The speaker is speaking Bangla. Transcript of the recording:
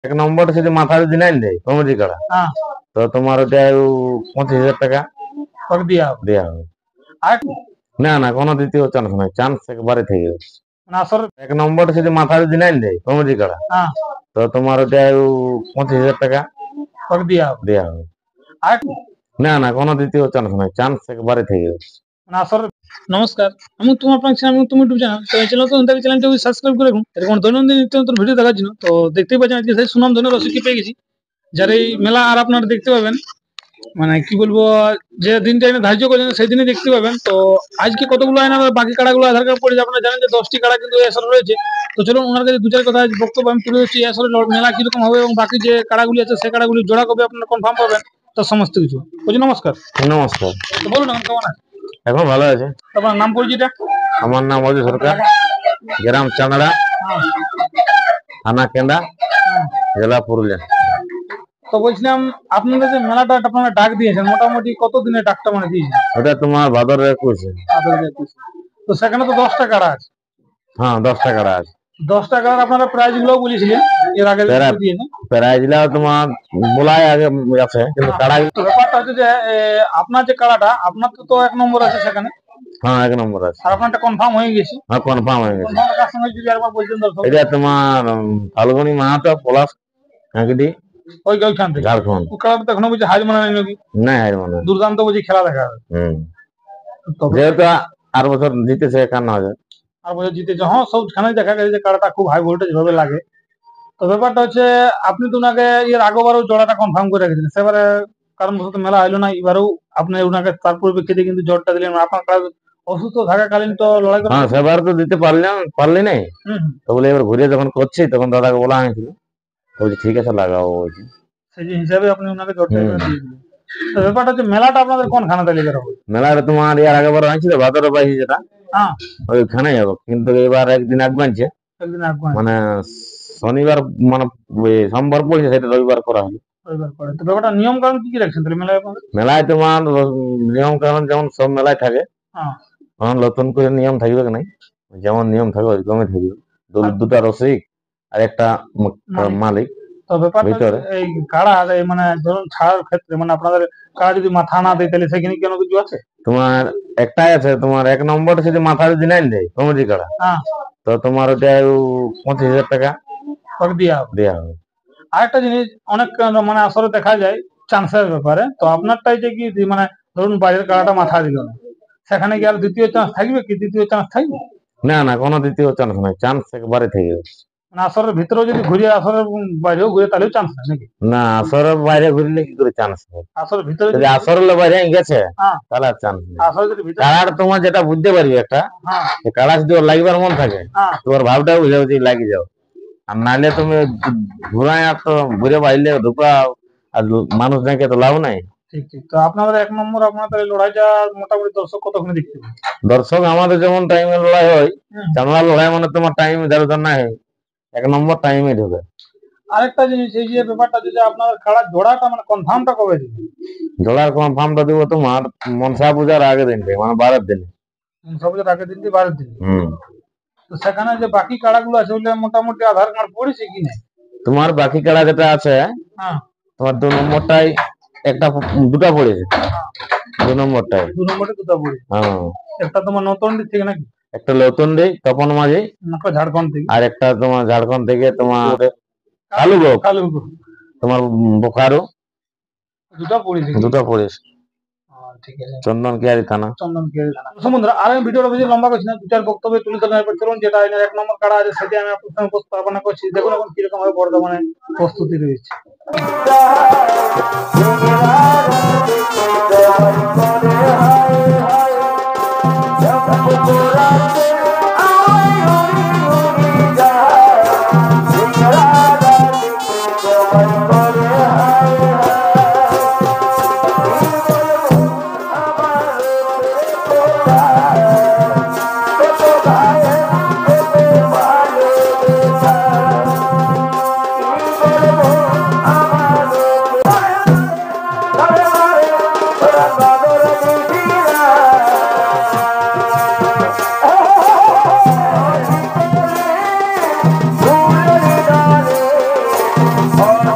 এক নম্বর যদি মাথা যদি নাই দেয় কমিটি কাড়া, তো তোমার ওটা 25,000 টাকা দেওয়া হবে। না না, কোনো দ্বিতীয় চান্স নাই, চান্স একবারে থেকে যাবে। এক নম্বর যদি মাথা যদি নাই দেয় কমিটি কাড়া, তো তোমার ওটা 25,000 টাকা দেওয়া হবে। না না, কোনো দ্বিতীয় চান্স নাই, চান্স একবারে থেকে যাবে। নমস্কার, আমি তোমার পাচ্ছি আমি তুমি ইউটিউব চ্যানেল, তো এই চ্যানেলটি সাবস্ক্রাইব করে রাখুন এরকম দৈনন্দিন নিত্য নতুন ভিডিও দেখার জন্য। তো দেখতেই পাচ্ছেন আজকে সেই সুনাম ধন্য রসিককে পেয়ে গেছি, যার এই মেলা আর আপনারা দেখতে পাবেন, মানে কি বলবো, যে দিনটা এনে ধার্য করেছেন সেই দিনে দেখতে পাবেন। তো আজকে কতগুলো আইন বাকি কাড়াগুলো আধার কার্ড পড়েছে, আপনারা জানেন যে 10টি কাড়া কিন্তু আসর রয়েছে। তো চলুন ওনার কাছে দু চার কথা বক্তব্য আমি তুলে ধরছি, আসলে মেলা কিরকম হবে এবং বাকি যে কাড়াগুলি আছে সেই কাড়াগুলি জোড়া কবে আপনারা কনফার্ম পাবেন, তো সমস্ত কিছু। বলছি নমস্কার। নমস্কার। তো বলুন এখন কেমন আছে? এখন ভালো আছে। আপনার নাম পরিচয়টা? আমার নাম অজয় সরকার, গ্রাম চাংড়া, থানা কেন্দা, জেলা পুরুলিয়া। তো বলছিলাম আপনাদের যে মেলাটা আপনারা ডাক দিয়েছেন, মোটামুটি কত দিনের ডাকটা মানে দিয়েছেন? ওটা তোমার ভাদর 21। তো সেখানে তো 10টা কাড়া আছে। হ্যাঁ, 10টা কাড়া আছে। 10টা কাড়ার আপনারা প্রাইজ গুলো বলেছিলেন এর আগে দিয়েছেন। প্রাইজ গুলো তোমার বলাই আগে আছে, কিন্তু কাড়া ব্যাপারটা হচ্ছে যে আপনার যে কাড়াটা আপনার তো 1 নম্বর আছে সেখানে। হ্যাঁ, 1 নম্বর আছে। আর আপনারটা কনফার্ম হয়ে গেছে? হ্যাঁ, কনফার্ম হয়ে গেছে। কার সঙ্গে যদি একবার বলতেন দর্শক। এটা তোমার ফাল্গুনি মাহাতো প্লাস কাঁকড়ি, ওইখান থেকে ঝাড়খণ্ড। ও কাড়াটা তো এখনো বুঝি হার মানা নাই নাকি? না, হার মানা। দুর্দান্ত বুঝি খেলা দেখা হবে। যেহেতু আর বছর জিতেছে 51,000। আর বছর জিতেছে, হ্যাঁ সবখানে দেখা গেছে যে কাড়াটা খুব হাই ভোল্টেজ ভাবে লাগে। তো ব্যাপারটা হচ্ছে আপনি তো ওনাকে এর আগেবারও জোড়াটা কনফার্ম করে রেখেছিলেন, সেবারে কারণবশত মেলা হইলো না, এবারেও আপনি ওনাকে তার পরিপ্রেক্ষিতে কিন্তু জোরটা দিলেন। আপনার অসুস্থ থাকাকালীন তো লড়াই করে, হ্যাঁ সেবার তো দিতে পারলি নাই। তো বলে এবার ঘুরে যখন করছি তখন দাদাকে বলা হয়েছিল, বলছি ঠিক আছে লাগাও, বলছি সেই হিসাবে আপনি ওনাকে জোরটা দিয়ে দিলেন। তো ব্যাপারটা হচ্ছে মেলাটা আপনাদের কোন খানাতে লেগে হবে? মেলাটা তোমার এর আগেবার হয়েছিল ভাদর 22 যেটা, ওইখানে যাবো, কিন্তু এবার একদিন আগ বানছে, মানে শনিবার, মানে সোমবার পড়ছে, সেটা রবিবার করা হলো। তো ব্যাপারটা নিয়ম কানুন কি রাখছেন তাহলে মেলায়? মেলায় তোমার নিয়ম কানুন যেমন সব মেলায় থাকে, নতুন করে নিয়ম থাকবে না, যেমন নিয়ম থাকবে ওইরকমই থাকবে। দুটা রসিক আর একটা মালিক। তো ব্যাপারটা এই কাড়া মানে ধরুন ছাড়ার ক্ষেত্রে, মানে আপনাদের কাড়া যদি মাথা না দেয় তাহলে সেখানে কেন কিছু আছে? তোমার একটাই আছে, তোমার 1 নম্বর যদি মাথা যদি নাই দেয় কমিটি কাড়া, তো তোমার ওটা 25,000 টাকা দেওয়া হবে। আরেকটা জিনিস অনেক মানে আসলে দেখা যায় চান্সের ব্যাপারে, তো আপনারটাই যে কি মানে ধরুন বাইরের কাড়াটা মাথা দিল না, সেখানে কি আর দ্বিতীয় চান্স থাকবে কি? দ্বিতীয় চান্স থাকবে? না না, কোনো দ্বিতীয় চান্স নাই, চান্স একবারে থেকে যাবে। মানে আসরের ভিতরেও যদি ঘুরে আসরের বাইরেও ঘুরে তাহলেও চান্স নাই নাকি? না, আসরের বাইরে ঘুরলে কি করে চান্স হবে? আসরের ভিতরে যদি আসরের বাইরে গেছে তাহলে আর চান্স নেই। কাড়ার তোমার যেটা বুঝতে পারবি, একটা কাড়া যদি ওর লাগবার মন থাকে, তোমার ভাবটাও বুঝাও যে লাগি যাও, আর নাহলে তুমি ঘুরায় তো ঘুরে বাইলে ঢুকা আর মানুষ দেখে তো লাভ নাই। ঠিক ঠিক। তো আপনাদের 1 নম্বর আপনাদের লড়াইটা মোটামুটি দর্শক কতক্ষণ দেখতে পাবে? দর্শক আমাদের যেমন টাইমে লড়াই হয়, চামড়া লড়াই মানে তোমার টাইম ধরে নাই, 1 নম্বর টাইমে ঢুকে। আরেকটা জিনিস, এই যে ব্যাপারটা যে আপনাদের কাড়া জোড়াটা মানে কনফার্মটা কবে দিবেন? জোড়ার কনফার্মটা দিব তোমার মনসা পূজার আগের দিন, মানে 12 দিন। মনসা পূজার আগের দিন 12 দিন। তো সেখানে যে বাকি কাড়াগুলো আছে ওগুলো মোটামুটি আধার কার্ড পড়েছে কি না? তোমার বাকি কাড়া যেটা আছে, তোমার 2 নম্বরটাই দুটা পড়েছে। 2 নম্বরটাই দুটা পড়েছে। একটা তোমার নতুন দিক থেকে নাকি? একটা নতুন দিক তপন মাঝি, একটা ঝাড়খণ্ড থেকে, আর একটা তোমার ঝাড়খণ্ড থেকে তোমার কালুগো, তোমার বোকারো। দুটা পড়েছে। ঠিক আছে। চন্দন কিয়ারি থানা। বন্ধুরা, আর আমি ভিডিওটা বেশি লম্বা করছি না, দু চার বক্তব্য তুলে ধরে চলুন যেটা 1 নম্বর কাড়া আছে সেটা আমি আপনার সঙ্গে উপস্থাপনা করছি। দেখুন এখন কিরকম ভাবে বর্ধমানে প্রস্তুতি রয়েছে। ঘর